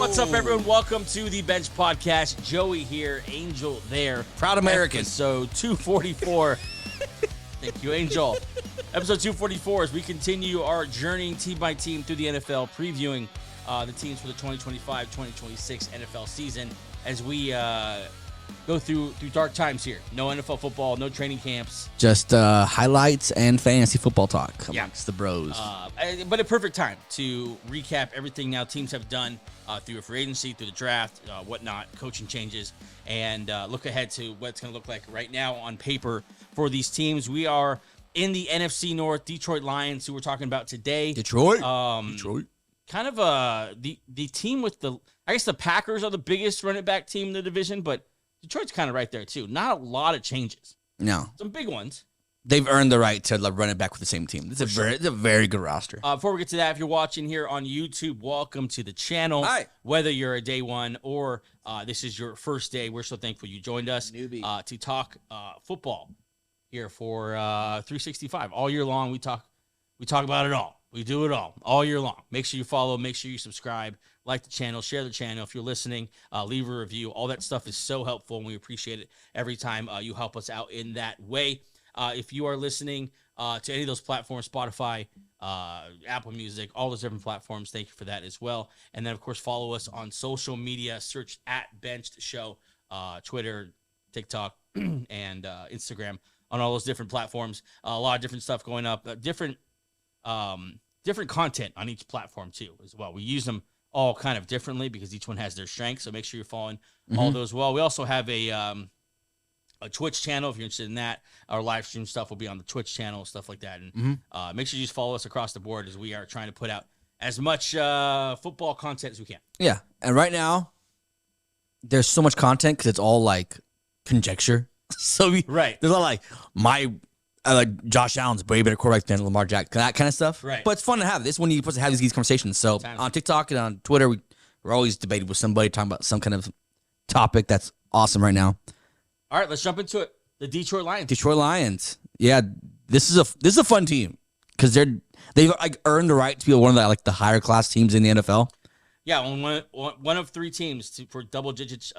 What's up, everyone? Welcome to the Bench Podcast. Joey here, Angel there. Proud American. Episode 244. Thank you, Angel. Episode 244 as we continue our journey team by team through the NFL, previewing the teams for the 2025-2026 NFL season as we go through dark times here. No NFL football, no training camps. Just highlights and fantasy football talk amongst the bros. But a perfect time to recap everything now teams have done through a free agency, through the draft, whatnot, coaching changes, and look ahead to what it's going to look like right now on paper for these teams. We are in the NFC North, Detroit Lions, who we're talking about today. Detroit. Kind of the team with I guess the Packers are the biggest running back team in the division, but Detroit's kind of right there too. Not a lot of changes. No. Some big ones. They've earned the right to run it back with the same team. It's a very good roster. Before we get to that, if you're watching here on YouTube, welcome to the channel. Hi. Whether you're a day one or this is your first day, we're so thankful you joined us to talk football here for 365. All year long, we talk about it all. We do it all year long. Make sure you follow. Make sure you subscribe. Like the channel. Share the channel. If you're listening, leave a review. All that stuff is so helpful, and we appreciate it every time you help us out in that way. If you are listening to any of those platforms, Spotify, Apple Music, all those different platforms, thank you for that as well. And then, of course, follow us on social media. Search @BenchedShow, Twitter, TikTok, and Instagram on all those different platforms. A lot of different stuff going up. Different content on each platform, too, as well. We use them all kind of differently because each one has their strengths. So make sure you're following all those well. We also have a Twitch channel if you're interested in that. Our live stream stuff will be on the Twitch channel, stuff like that. And make sure you just follow us across the board as we are trying to put out as much football content as we can. Yeah, and right now, there's so much content because it's all like conjecture. So there's a lot like Josh Allen's way better quarterback than Lamar Jackson, that kind of stuff. Right. But it's fun to have. This is when you're supposed to have these conversations. So on TikTok and on Twitter, we're always debating with somebody, talking about some kind of topic that's awesome right now. All right, let's jump into it. The Detroit Lions. Detroit Lions. Yeah, this is a fun team because they've like earned the right to be one of the higher class teams in the NFL. Yeah, one of three teams for double digits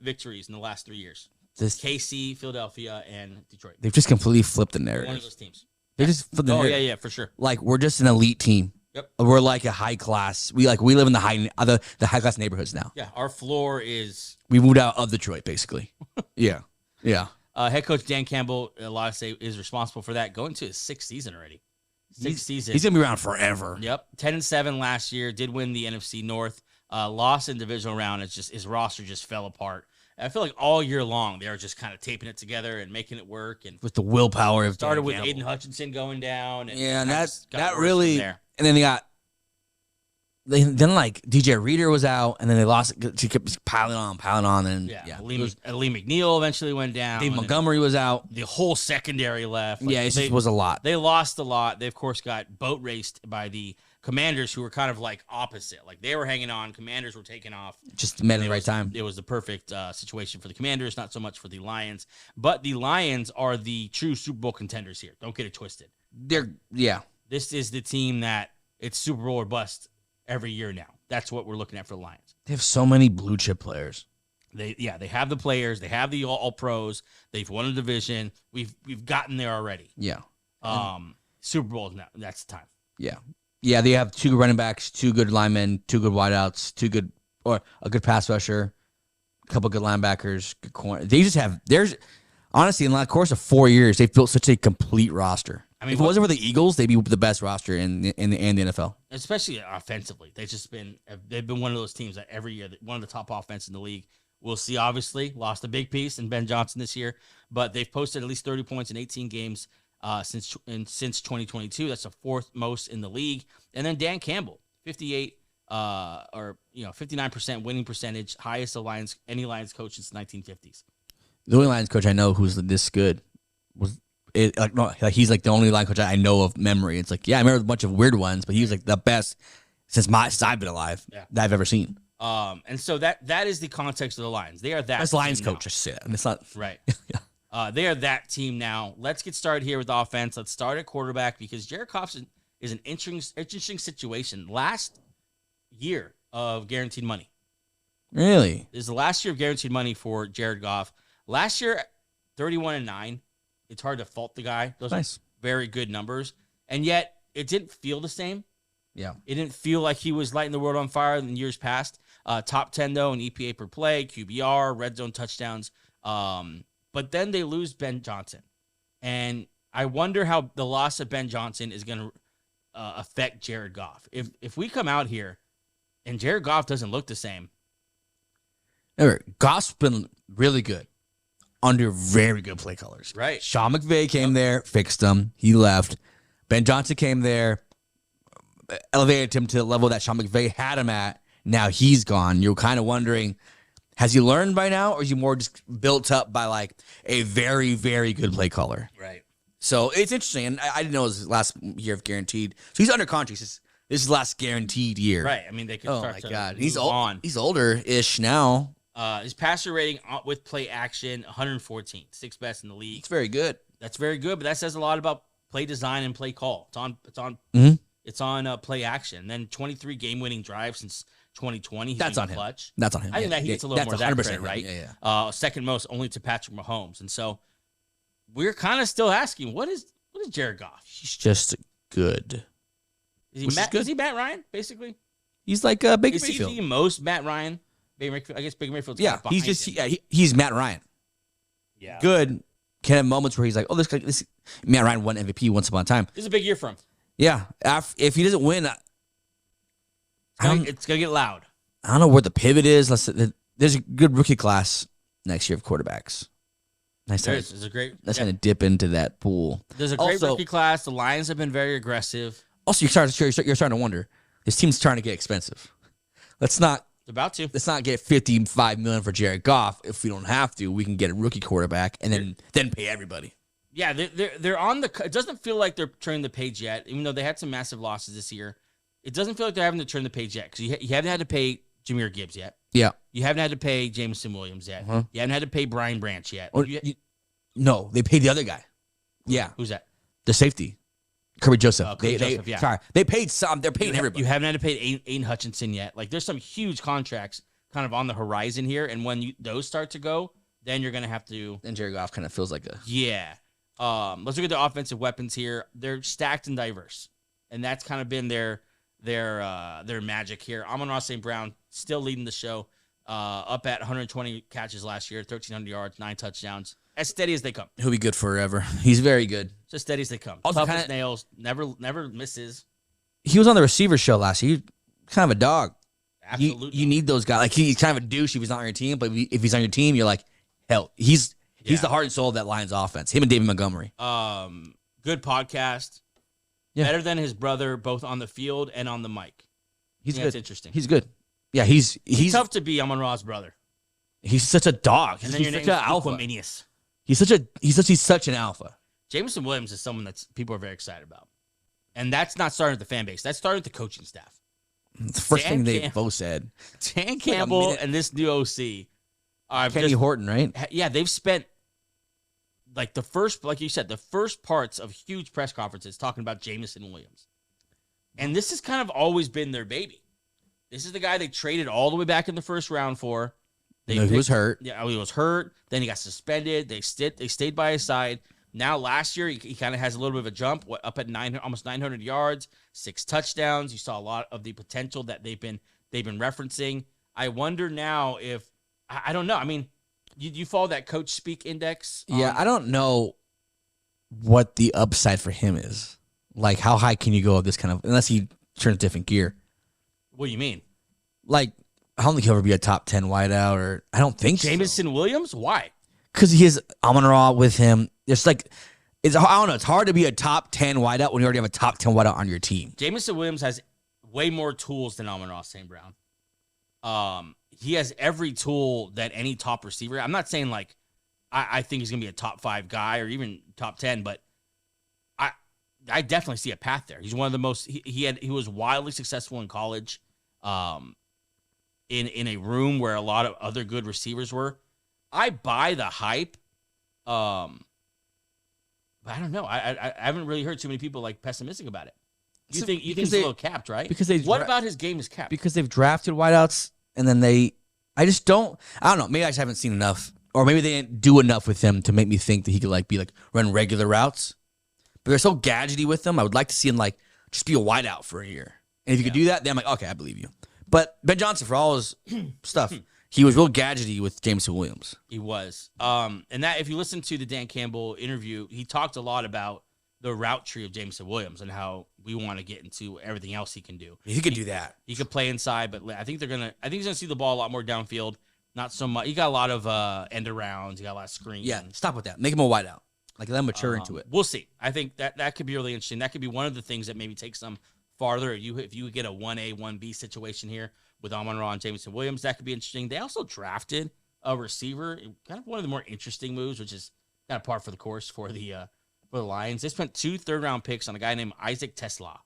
victories in the last 3 years. KC, Philadelphia, and Detroit. They've just completely flipped the narrative. One of those teams. They just flipped the narrative. Yeah, for sure. Like we're just an elite team. Yep. We're like a high class. We live in the high class neighborhoods now. Yeah, our floor is. We moved out of Detroit, basically. Yeah. Head coach Dan Campbell, a lot of say, is responsible for that. Going to his sixth season already. Season. He's gonna be around forever. Yep. 10-7 last year. Did win the NFC North. Lost in divisional round. It's just his roster just fell apart. I feel like all year long they were just kind of taping it together and making it work. And with the willpower of started Dan with Campbell. Aiden Hutchinson going down. And that really. And then then like DJ Reader was out, and then they lost. She kept piling on, and Lee McNeil eventually went down. Dave Montgomery was out. The whole secondary left. It was a lot. They lost a lot. They of course got boat raced by the Commanders, who were kind of like opposite. Like they were hanging on, Commanders were taking off. Just met at the right time. It was the perfect situation for the Commanders, not so much for the Lions. But the Lions are the true Super Bowl contenders here. Don't get it twisted. This is the team that it's Super Bowl or bust every year now. That's what we're looking at for the Lions. They have so many blue chip players. They have the players. They have the all pros. They've won a division. We've gotten there already. Yeah. Super Bowl now. That's the time. Yeah. Yeah, they have 2 good running backs, 2 good linemen, 2 good wideouts, a good pass rusher, a couple good linebackers, good corner. They just have honestly in the course of 4 years, they've built such a complete roster. I mean, if it wasn't for the Eagles, they'd be the best roster in the NFL. Especially offensively. They've been one of those teams that every year, one of the top offense in the league. We'll see, obviously, lost a big piece in Ben Johnson this year, but they've posted at least 30 points in 18 games since 2022. That's the 4th most in the league. And then Dan Campbell, 59% winning percentage, highest of any Lions coach since the 1950s. The only Lions coach I know who's this good he's like the only line coach I know of memory. It's like, I remember a bunch of weird ones, but he was like the best since I've been alive that I've ever seen. And so that is the context of the Lions. They are that. That's Lions coach. I should say that. And it's not right. They are that team now. Let's get started here with offense. Let's start at quarterback because Jared Goff is an interesting situation. Last year of guaranteed money. Really? This is the last year of guaranteed money for Jared Goff. Last year, 31-9. It's hard to fault the guy. Those Nice. are very good numbers. And yet, it didn't feel the same. Yeah. It didn't feel like he was lighting the world on fire in years past. Top 10, though, in EPA per play, QBR, red zone touchdowns. But then they lose Ben Johnson. And I wonder how the loss of Ben Johnson is going to affect Jared Goff. If we come out here and Jared Goff doesn't look the same. Remember, Goff's been really good under very good play callers. Right. Sean McVay came there, fixed him. He left. Ben Johnson came there, elevated him to the level that Sean McVay had him at. Now he's gone. You're kind of wondering, has he learned by now, or is he more just built up by like a very, very good play caller? Right. So it's interesting. And I didn't know it was his last year of guaranteed. So he's under contract. This is his last guaranteed year. Right. I mean, they could start to move He's on. He's older-ish now. His passer rating with play action, 114, sixth best in the league. It's very good. That's very good, but that says a lot about play design and play call. It's on play action. And then 23 game-winning drives since 2020. He's That's on him. clutch. That's on him. I think that he gets a little more of that credit, right? Yeah. Second most, only to Patrick Mahomes. And so we're kind of still asking, what is Jared Goff? He's just good. Is he Matt Ryan, basically? He's like Baker Is he Mayfield. the most Matt Ryan? I guess Baker Mayfield's Yeah, behind he's just him. he's Matt Ryan. Yeah. Good. Can have moments where he's like, oh, this Matt Ryan won MVP once upon a time. This is a big year for him. Yeah. If he doesn't win, It's gonna get loud. I don't know where the pivot is. There's a good rookie class next year of quarterbacks. Nice. There's a great. That's going to dip into that pool. There's a great Also- rookie class. The Lions have been very aggressive. Also, you're starting to wonder, this team's trying to get expensive. Let's not They're about to. get $55 million for Jared Goff. If we don't have to, we can get a rookie quarterback and then pay everybody. Yeah, they're on the. It doesn't feel like they're turning the page yet, even though they had some massive losses this year. It doesn't feel like they're having to turn the page yet because you haven't had to pay Jahmyr Gibbs yet. Yeah. You haven't had to pay Jameson Williams yet. Uh-huh. You haven't had to pay Brian Branch yet. No, they paid the other guy. Yeah, Who's that? the safety, Kirby Joseph. Joseph, yeah. Sorry, they paid some. They're paying everybody. You haven't had to pay Aiden Hutchinson yet. Like, there's some huge contracts kind of on the horizon here, and when those start to go, then you're gonna have to. And Jared Goff kind of feels like a. Yeah. Let's look at the offensive weapons here. They're stacked and diverse, and that's kind of been their magic here. Amon-Ra St. Brown still leading the show, up at 120 catches last year, 1,300 yards, 9 touchdowns. As steady as they come. He'll be good forever. He's very good. It's as steady as they come. Also Tough as kinda- nails, never misses. He was on the receiver show last year. He's kind of a dog. Absolutely. You need those guys. Like he's kind of a douche if he's not on your team, but if he's on your team, you're like, hell, he's the heart and soul of that Lions offense. Him and David Montgomery. Good podcast. Yeah. Better than his brother, both on the field and on the mic. He's Yeah, good. that's interesting. He's good. Yeah, he's tough to be Amon-Ra's brother. He's such a dog. And then He's your such name's an alpha. Equimanius. He's such an alpha. Jameson Williams is someone that people are very excited about. And that's not starting at the fan base. That started at the coaching staff. The first Dan thing they Campbell. both said. Dan Campbell minute. and this new OC. Kenny Horton, right? Yeah, they've spent like you said, the first parts of huge press conferences talking about Jameson Williams. And this has kind of always been their baby. This is the guy they traded all the way back in the first round for. He was hurt. Yeah, he was hurt. Then he got suspended. They stayed by his side. Now last year he kind of has a little bit of a jump, up at almost 900 yards, 6 touchdowns. You saw a lot of the potential that they've been referencing. I wonder now if I don't know. I mean, you follow that coach speak index? Yeah, I don't know what the upside for him is. Like, how high can you go of this kind of, unless he turns different gear? What do you mean? Like, I don't think he'll ever be a top 10 wideout, or I don't think Jameson Williams? Why? Because he has Amon-Ra with him. It's like, I don't know. It's hard to be a top 10 wideout when you already have a top 10 wideout on your team. Jameson Williams has way more tools than Amon-Ra St. Brown. He has every tool that any top receiver. I'm not saying like I think he's gonna be a top 5 guy or even top 10, but I definitely see a path there. He's one of the most. He was wildly successful in college, in a room where a lot of other good receivers were. I buy the hype, but I don't know. I haven't really heard too many people like pessimistic about it. You think he's a little capped, right? Because what about his game is capped? Because they've drafted wideouts and then they I just don't. I don't know. Maybe I just haven't seen enough, or maybe they didn't do enough with him to make me think that he could run regular routes. But they're so gadgety with them. I would like to see him just be a wideout for a year. And if you could do that, then I'm like, okay, I believe you. But Ben Johnson, for all his stuff, he was real gadgety with Jameson Williams. He was. And that if you listen to the Dan Campbell interview, he talked a lot about the route tree of Jameson Williams and how we want to get into everything else he can do. He could do that. He could play inside, but I think he's gonna see the ball a lot more downfield. Not so much. He got a lot of end arounds. He got a lot of screens. Yeah, stop with that. Make him a wideout. Let him mature into it. We'll see. I think that could be really interesting. That could be one of the things that maybe takes them farther. If you get a 1A, 1B situation here with Amon-Ra and Jameson Williams, that could be interesting. They also drafted a receiver, kind of one of the more interesting moves, which is kind of par for the course for the Lions. They spent 2 third-round picks on a guy named Isaac Tesla,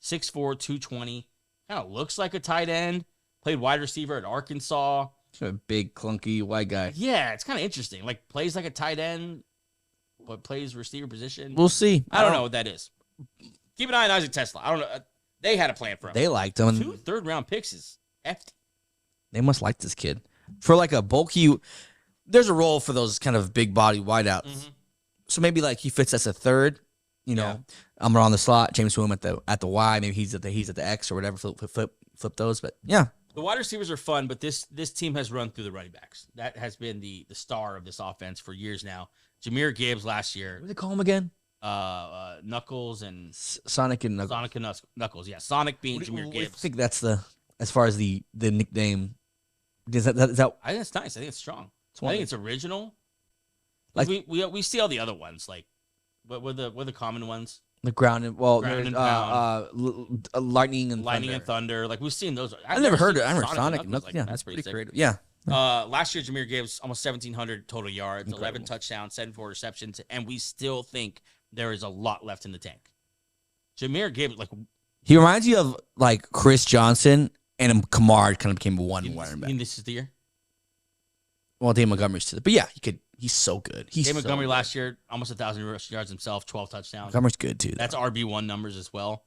6'4", 220. Kind of looks like a tight end. Played wide receiver at Arkansas. A big, clunky white guy. Yeah, it's kind of interesting. Plays like a tight end, but plays receiver position. We'll see. I don't know what that is. Keep an eye on Isaac Tesla. I don't know. They had a plan for him. They liked him. 2 third-round picks is hefty. They must like this kid. For a bulky, there's a role for those kind of big body wideouts. Mm-hmm. So maybe he fits as a third. I'm on the slot. James Williams at the Y. Maybe he's at the X or whatever. Flip those. But yeah, the wide receivers are fun. But this team has run through the running backs. That has been the star of this offense for years now. Jahmyr Gibbs last year. What do they call him again? Knuckles and Sonic and Knuckles. Sonic and Knuckles. Yeah, Sonic being Jahmyr Gibbs. I think that's as far as the nickname. Is that? I think it's nice. I think it's strong. I think it's original. We see all the other ones. What were the common ones? The ground and lightning and thunder. We've seen those. I've never heard it. I remember Sonic and Knuckles. Yeah, that's pretty creative. Yeah. Last year, Jahmyr Gibbs almost 1,700 total yards, incredible. 11 touchdowns, 74 receptions, and we still think there is a lot left in the tank. Jahmyr Gibbs, he reminds you of Chris Johnson, and Kamar kind of became a one running back. This is the year. Well, Dave Montgomery's to it, but yeah, he's so good. Dave Montgomery last year, almost 1,000 rushing yards himself, 12 touchdowns. Montgomery's good too. That's RB1 numbers as well.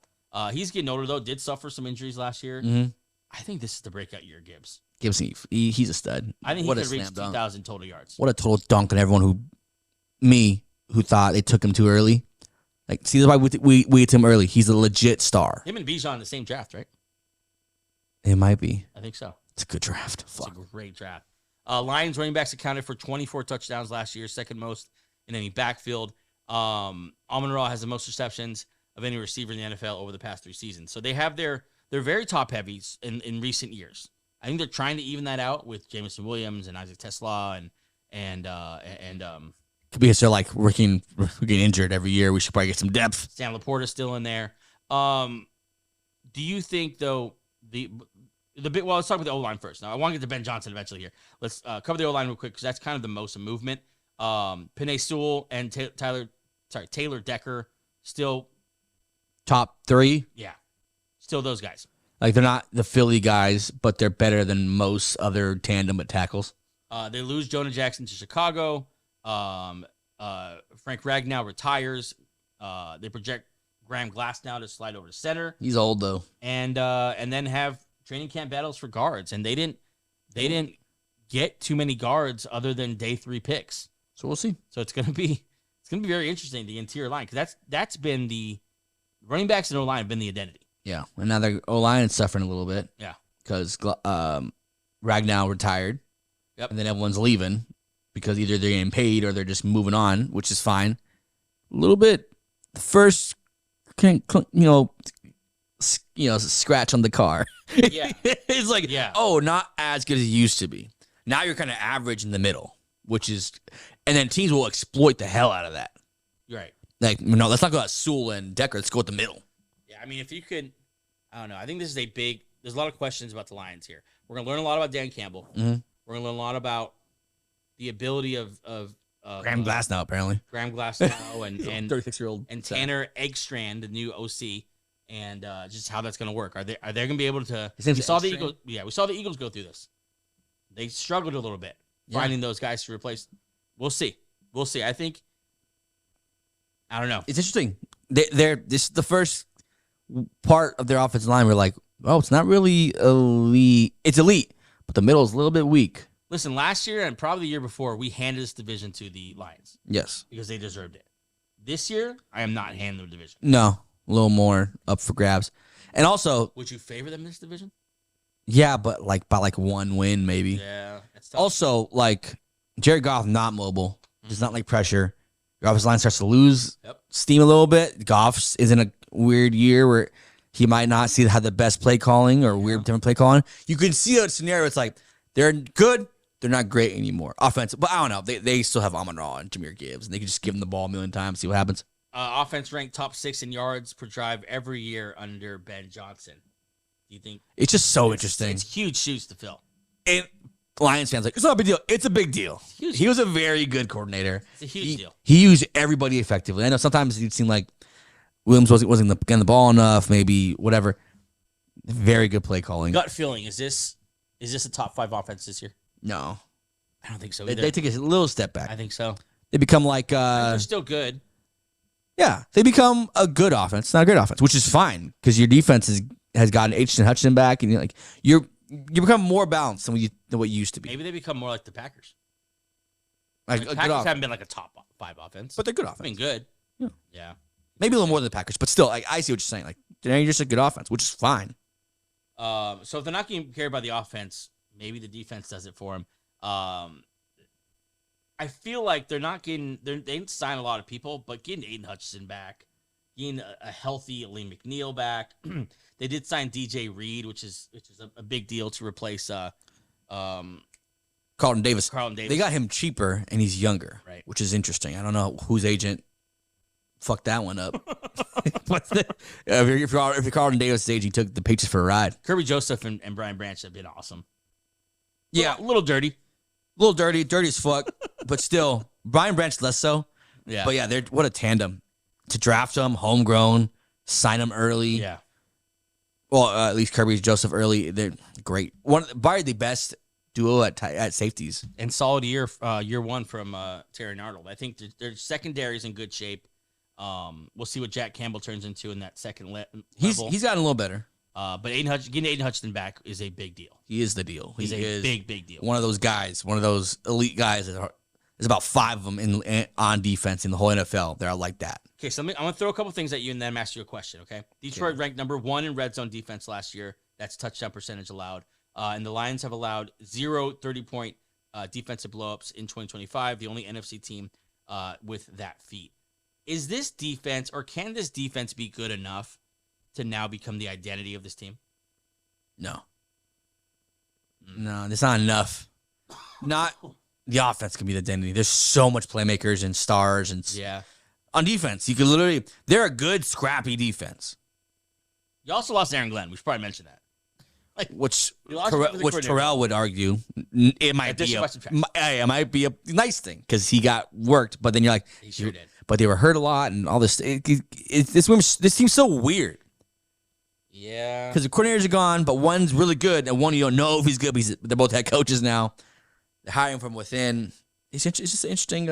He's getting older though. Did suffer some injuries last year. Mm-hmm. I think this is the breakout year, Gibbs. He's a stud. I think he could reach 2,000 total yards. What a total dunk on everyone who thought they took him too early. See, that's why we get him early. He's a legit star. Him and Bijan in the same draft, right? It might be. I think so. It's a good draft. It's a great draft. Lions running backs accounted for 24 touchdowns last year, second most in any backfield. Amon-Ra has the most receptions of any receiver in the NFL over the past 3 seasons. So they have they're very top heavies in recent years. I think they're trying to even that out with Jameson Williams and Isaac Tesla and could be they're we're getting injured every year. We should probably get some depth. Sam Laporta's still in there. Do you think though let's talk about the O-line first. Now I want to get to Ben Johnson eventually here. Let's cover the O-line real quick because that's kind of the most movement. Penei Sewell and Taylor Decker still top 3. Yeah, still those guys. They're not the Philly guys, but they're better than most other tandem at tackles. They lose Jonah Jackson to Chicago. Frank Ragnow retires. They project Graham Glasnow to slide over to center. He's old though. And then have training camp battles for guards. And they didn't get too many guards other than day 3 picks. So we'll see. So it's gonna be very interesting, the interior line, because that's been the running backs and O-line have been the identity. Yeah, and now their O-line is suffering a little bit. Yeah, because Ragnow retired. Yep. And then everyone's leaving because either they're getting paid or they're just moving on, which is fine. A little bit, the first, scratch on the car. Yeah, it's not as good as it used to be. Now you're kind of average in the middle, which is, and then teams will exploit the hell out of that. You're right. Let's not go at Sewell and Decker. Let's go with the middle. Yeah, I mean, if you could, I don't know. I think this is there's a lot of questions about the Lions here. We're going to learn a lot about Dan Campbell. Mm-hmm. We're going to learn a lot about the ability of Graham Glasnow, apparently. Graham Glasnow and 36-year-old and Tanner Eggstrand, the new OC, and just how that's going to work. Are they going to be able to? We saw the Eagles. Yeah, we saw the Eagles go through this. They struggled a little bit finding those guys to replace. We'll see. I think. I don't know. It's interesting. This is the first part of their offensive line. We're like, oh, it's not really elite. It's elite, but the middle is a little bit weak. Listen, last year and probably the year before, we handed this division to the Lions. Yes. Because they deserved it. This year, I am not handing the division. No, a little more up for grabs. And also, would you favor them in this division? Yeah, but by one win maybe. Yeah. That's tough. Also, Jared Goff not mobile, does not like pressure. Your offensive line starts to lose steam a little bit. Goff is in a weird year where he might not have the best play calling or weird different play calling. You can see a scenario. It's like they're good, they're not great anymore. Offensive, but I don't know. They still have Amon-Ra and Jahmyr Gibbs, and they can just give them the ball a million times, see what happens. Offense ranked top 6 in yards per drive every year under Ben Johnson. Do you think it's just so interesting? It's huge shoes to fill. And Lions fans it's not a big deal. It's a big deal. He was a very good coordinator. It's a huge deal. He used everybody effectively. I know sometimes it seemed like Williams wasn't getting the ball enough, maybe whatever. Very good play calling. Gut feeling, is this a top 5 offense this year? No. I don't think so either. They take a little step back. I think so. They become like they're still good. Yeah, they become a good offense, not a great offense, which is fine because your defense has gotten H. and Hutchinson back, and you become more balanced than what you used to be. Maybe they become more like the Packers. Like the Packers haven't been like a top 5 offense, but they're good offense. Been good. Yeah. Maybe a little more than the Packers, but still, I see what you're saying. You're just a good offense, which is fine. So if they're not getting carried by the offense, maybe the defense does it for them. I feel like they're not getting. They didn't sign a lot of people, but getting Aiden Hutchinson back, getting a healthy Lee McNeil back. They did sign DJ Reed, which is a big deal to replace Carlton Davis. They got him cheaper, and he's younger, right? Which is interesting. I don't know whose agent fucked that one up. If you're Carlton Davis' age, he took the Patriots for a ride. Kirby Joseph and Brian Branch have been awesome. Yeah, a little dirty. Dirty as fuck, but still, Brian Branch less so. Yeah. But yeah, what a tandem. To draft them, homegrown, sign them early. Yeah. Well, at least Kirby Joseph early. They're great. Probably the best duo at safeties. And solid year one from Terry Arnold. I think their secondary is in good shape. We'll see what Jack Campbell turns into in that second level. He's gotten a little better. But getting Aiden Hutchinson back is a big deal. He is the deal. He's a big deal. One of those guys, one of those elite guys. There's about 5 of them on defense in the whole NFL. They're like that. Okay, so I'm going to throw a couple things at you and then I'm ask you a question, okay? Detroit ranked number 1 in red zone defense last year. That's touchdown percentage allowed. And the Lions have allowed 0 30-point defensive blowups in 2025, the only NFC team with that feat. Is this defense, or can this defense be good enough to now become the identity of this team? No. No, that's not enough. Not the offense can be the identity. There's so much playmakers and stars and on defense. You could literally they're a good scrappy defense. You also lost Aaron Glenn. We should probably mention that. Which Terrell would argue it might be a nice thing because he got worked, but then you're like, he sure did. But they were hurt a lot and all this. This seems so weird. Yeah, because the coordinators are gone, but one's really good and one you don't know if he's good. But they're both head coaches now. They're hiring from within. It's just an interesting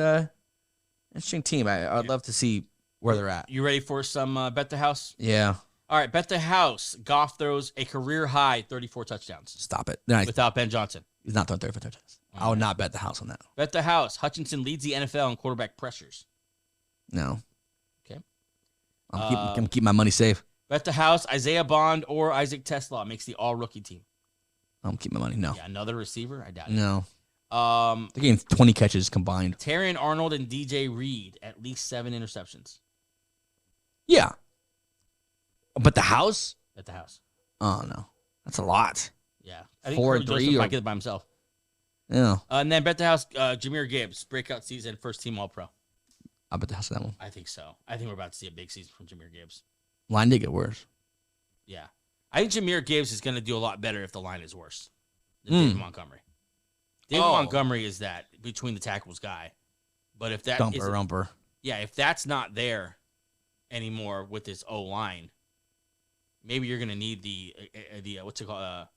team. I'd love to see where they're at. You ready for some Bet the House? Yeah. All right, Bet the House. Goff throws a career-high 34 touchdowns. Stop it. Without Ben Johnson. He's not throwing 34 touchdowns. I would not bet the house on that. Bet the House. Hutchinson leads the NFL in quarterback pressures. No. Okay. I'm going to keep my money safe. Bet the House. Isaiah Bond or Isaac Tesla makes the all-rookie team. I'm going to keep my money. No. Yeah, another receiver? I doubt it. No. They're getting 20 catches combined. Terry Arnold and DJ Reed, at least 7 interceptions. Yeah. But the house? At the house. Oh, no. That's a lot. Yeah. I think 4 and 3 might get it by himself. Yeah. And then Bet the House, Jahmyr Gibbs, breakout season, first team All-Pro. I'll bet the house on that one. I think so. I think we're about to see a big season from Jahmyr Gibbs. Line did get worse. Yeah. I think Jahmyr Gibbs is going to do a lot better if the line is worse than David Montgomery. David Montgomery is that between the tackles guy. But if that Dumper. Yeah, if that's not there anymore with this O-line, maybe you're going to need the what's it called?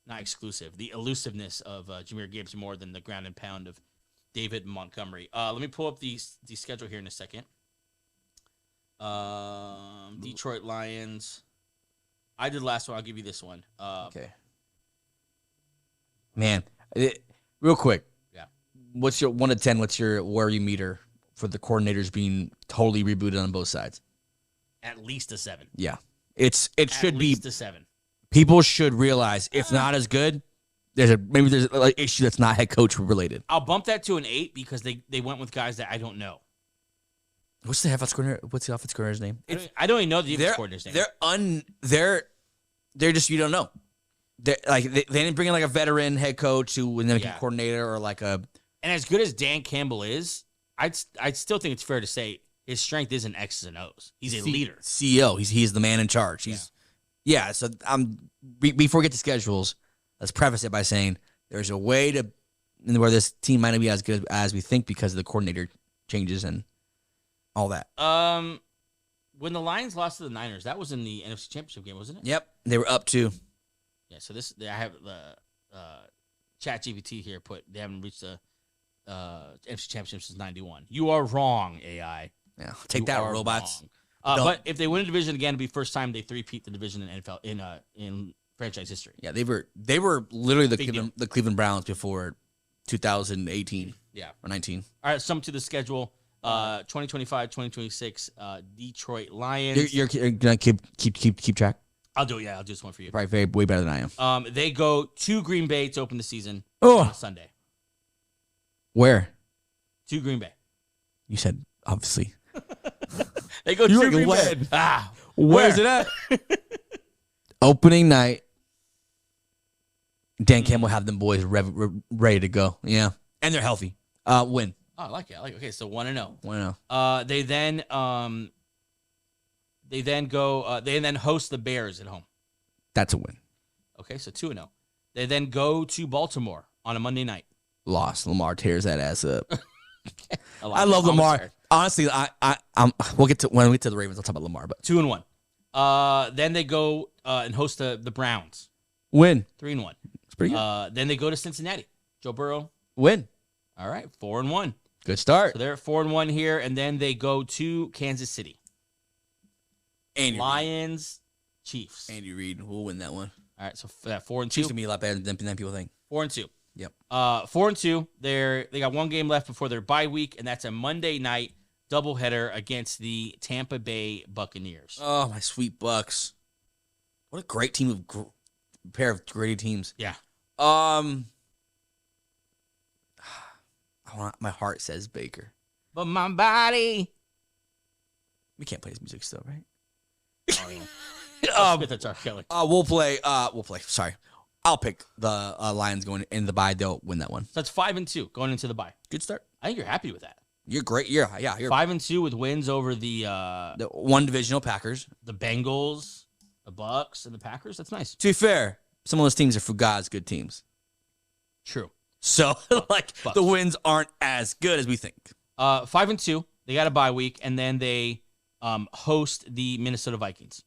Not exclusive. The elusiveness of Jahmyr Gibbs more than the ground and pound of David Montgomery. Let me pull up the schedule here in a second. Detroit Lions. I did last one. I'll give you this one. Okay. Man, real quick. Yeah. What's your 1 to 10? What's your worry meter for the coordinators being totally rebooted on both sides? At least a 7. Yeah. It should be. At least a 7. People should realize it's not as good. Maybe there's an issue that's not head coach related. I'll bump that to an 8 because they went with guys that I don't know. What's the offensive coordinator? What's the offensive coordinator's name? I don't even know the defense coordinator's name. They're just, you don't know. They didn't bring in like a veteran head coach who would then be coordinator or like a. And as good as Dan Campbell is, I'd still think it's fair to say his strength isn't X's and O's. He's a leader, CEO. He's the man in charge. So before we get to schedules, let's preface it by saying there's a way to where this team might not be as good as we think because of the coordinator changes and all that. When the Lions lost to the Niners, that was in the NFC Championship game, wasn't it? Yep, they were up 2. Yeah. So I have the ChatGPT here. They haven't reached the NFC Championship since '91. You are wrong, AI. Yeah, take that, robots. But if they win a division again, it'll be the first time they three-peat the division in NFL in franchise history. Yeah, they were literally the Cleveland Browns before 2018. Yeah, or 19. All right, some to the schedule. 2025, 2026, Detroit Lions. You're gonna keep track. I'll do it. Yeah, I'll do this one for you. Probably way better than I am. They go to Green Bay to open the season on Sunday. Where? To Green Bay. You said obviously. They go to Green Bay. Where's it at? Opening night. Dan Campbell have them boys ready to go. Yeah, and they're healthy. Win. Oh, I like it. Okay, so 1-0. 1-0. They then host the Bears at home. That's a win. Okay, so 2-0. They then go to Baltimore on a Monday night. Lost. Lamar tears that ass up. I love Lamar. Honestly, we'll get to when we get to the Ravens. I'll talk about Lamar, but 2-1. Then they go and host the Browns. Win. 3-1. It's pretty good. Then they go to Cincinnati. Joe Burrow. Win. All right, 4-1. Good start. So they're at 4-1 here, and then they go to Kansas City. Lions, Chiefs. Andy Reid will win that one. All right, so that 4-2. Chiefs will be a lot better than people think. 4-2. Yep. 4-2. They got one game left before their bye week, and that's a Monday night doubleheader against the Tampa Bay Buccaneers. Oh, my sweet Bucks! What a great team of pair of great teams. Yeah. My heart says Baker, but my body. We can't play his music still, right? That's R. Kelly. We'll play. Sorry, I'll pick the Lions going in the bye. They'll win that one. So that's 5-2 going into the bye. Good start. I think you're happy with that. You're great. You're 5-2 with wins over the one divisional Packers, the Bengals, the Bucks, and the Packers. That's nice. To be fair, some of those teams are Fuga's good teams. True. So Bucks. The wins aren't as good as we think. 5-2. They got a bye week, and then they host the Minnesota Vikings.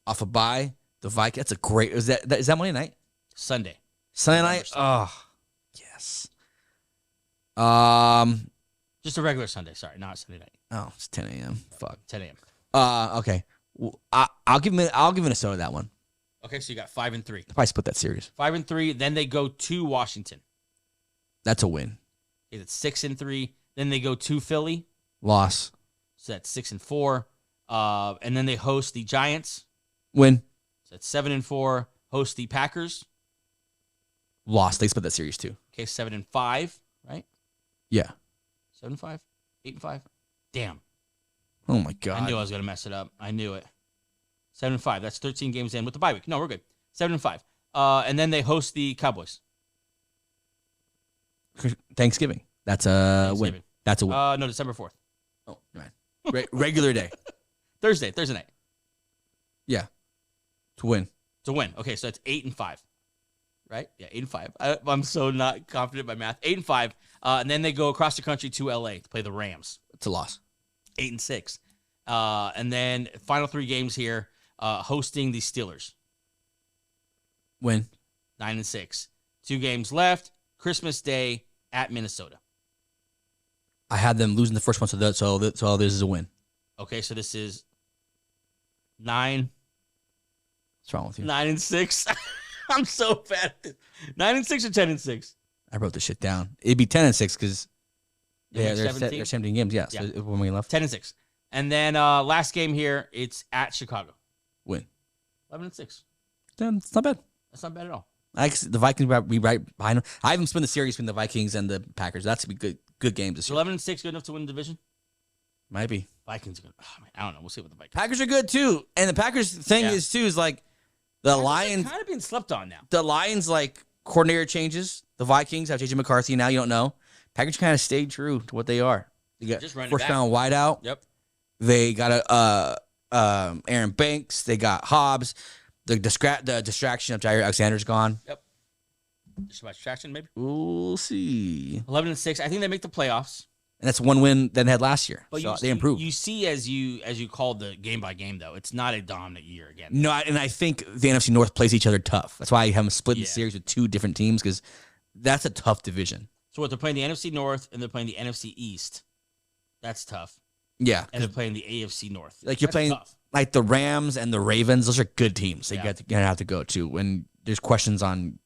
Off a bye, the Vikings. That's a great. Is that Monday night? Sunday night. Oh, yes. Just a regular Sunday. Sorry, not Sunday night. Oh, it's 10 a.m. Fuck. 10 a.m. Okay. Well, I'll give Minnesota that one. Okay, so you got 5-3. I'll probably split that series. 5-3. Then they go to Washington. That's a win. Okay, that's 6-3. Then they go to Philly. Loss. So that's 6-4. And then they host the Giants. Win. So that's 7-4. Host the Packers. Lost. They split that series too. Okay, 7-5, right? Yeah. 7-5? 8-5? Damn. Oh my God. I knew I was gonna mess it up. I knew it. 7-5. That's 13 games in with the bye week. No, we're good. 7-5. And then they host the Cowboys. Thanksgiving. That's a win. That's a win. No, December 4th. Oh, right. Regular day. Thursday night. Yeah. To win. Okay, so that's 8-5. Right? Yeah, 8-5. I'm so not confident by math. 8-5. And then they go across the country to LA to play the Rams. It's a loss. 8-6. And then final 3 games here, hosting the Steelers. Win. 9-6. 2 games left. Christmas Day at Minnesota. I had them losing the first one, so this is a win. Okay, so this is 9. What's wrong with you? 9-6. I'm so bad at this. 9-6 or 10-6? I wrote this shit down. It'd be 10-6 because They're they're 17? 17 games. Yeah, so Yeah. when we left, 10-6. And then last game here, it's at Chicago. win. 11-6. Then it's not bad. That's not bad at all. The Vikings be right behind them. I haven't spent the series between the Vikings and the Packers. That's gonna be good games this Is year. 11-6 good enough to win the division? Might be. Vikings are good. Oh, man, I don't know. We'll see what the Vikings. Packers are good too, and the Packers thing is like the Lions. Kind of being slept on now. The Lions like coordinator changes. The Vikings have JJ McCarthy now. You don't know. Packers kind of stayed true to what they are. They got Just running first back. round wideout. Yep. They got Aaron Banks. They got Hobbs. The distraction of Jair Alexander's gone. Yep. Just about distraction, maybe. We'll see. 11-6. I think they make the playoffs. And that's one win than they had last year. But So they improved. You see, as you called the game by game, though, it's not a dominant year again. No, and I think the NFC North plays each other tough. That's why I have them split the Yeah. series with two different teams because that's a tough division. So what they're playing the NFC North and they're playing the NFC East. That's tough. Yeah, And they're playing the AFC North. like you're That's playing tough. like the Rams and the Ravens. Those are good teams. They Yeah. gonna have to go to when there's questions on.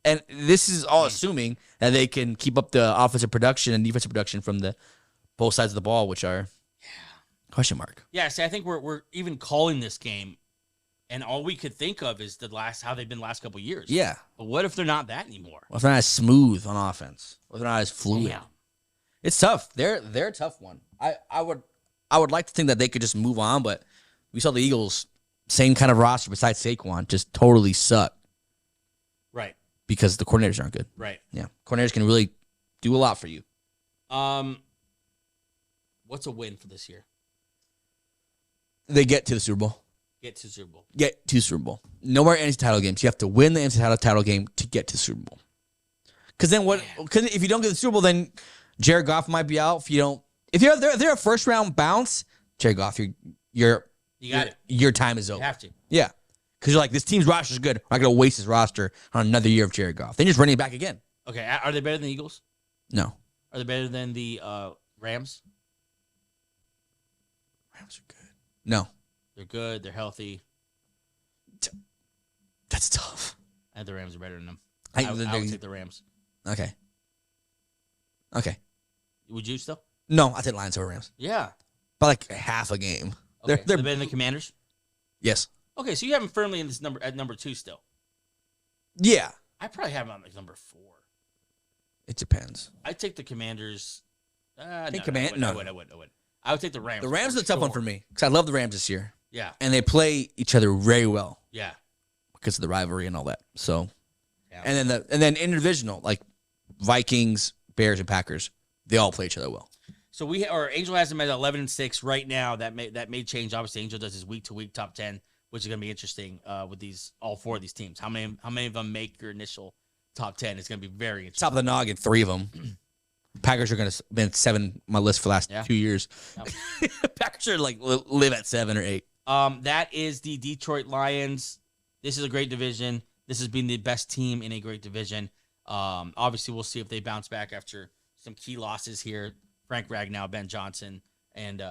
And this is all assuming that they can keep up the offensive production and defensive production from the both sides of the ball, which are question mark. Yeah, see, I think we're even calling this game, and all we could think of is how they've been the last couple of years. Yeah, But what if they're not that anymore? well, if they're not as smooth on offense, or if they're not as fluid, Damn. it's tough. They're a tough one. I would like to think that they could just move on, but we saw the Eagles, same kind of roster besides Saquon, just totally suck Right, because the coordinators aren't good. right. Yeah, coordinators can really do a lot for you. What's a win for this year? They get to the Super Bowl. Get to Super Bowl. Get to Super Bowl. No more NFC title games. You have to win the NFC title game to get to Super Bowl. Because then what? Because if you don't get the Super Bowl, then Jared Goff might be out. If they're a first round bounce, Jared Goff, You got it. your time is You over. have to. Yeah, because you're like, this team's roster is good. I'm not gonna waste his roster on another year of Jared Goff. Then just running it back again. Okay, are they better than the Eagles? No, Are they better than the Rams? Rams are good. No, They're good. They're healthy. that's tough. I think the Rams are better than them. I- I would take the Rams. Okay. Would you still? No, I take Lions over Rams Yeah. by like half a game. Okay. They're better than the Commanders? yes. Okay, so you have them firmly in this at number 2 still. Yeah, I probably have them on like number 4. it depends. I'd take the Commanders. No, I I would. I would take the Rams. The Rams are a tough one for me because I love the Rams this year, Yeah, and they play each other very well yeah. because of the rivalry and all that. So, Yeah. and then interdivisional like Vikings, Bears, and Packers, they all play each other well. So Angel has them at 11-6 right now. That may change. Obviously, Angel does his week to week top 10, which is going to be interesting with all 4 of these teams. How many of them make your initial top 10 is going to be very interesting. Top of the noggin, 3 of them. Packers are going to been 7 on my list for the last 2 years. Yep. Packers are like live at 7 or 8. That is the Detroit Lions. This is a great division. This has been the best team in a great division. Obviously, we'll see if they bounce back after some key losses here. Frank Ragnow, Ben Johnson, and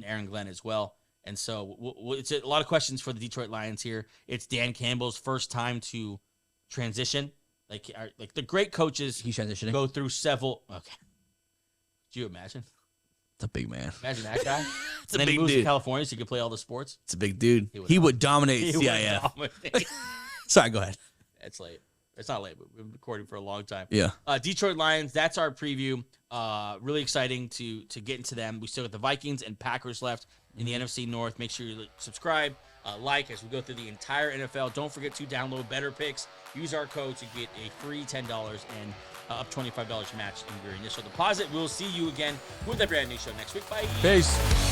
Aaron Glenn as well. And so it's a lot of questions for the Detroit Lions here. It's Dan Campbell's first time to transition. Like the great coaches He's transitioning. go through several. Okay. Could you imagine? It's a big man. Imagine that guy. It's a And then he big moves to dude. California so he can play all the sports. It's a big dude. He would dominate He would CIF. dominate. Sorry, go ahead. It's late. It's not late, but we've been recording for a long time. Yeah. Detroit Lions, that's our preview. Really exciting to get into them. We still got the Vikings and Packers left in the NFC North. Make sure you subscribe, like as we go through the entire NFL. Don't forget to download BETR Picks. Use our code to get a free $10 and up $25 match in your initial deposit. We'll see you again with a brand new show next week. Bye. Peace.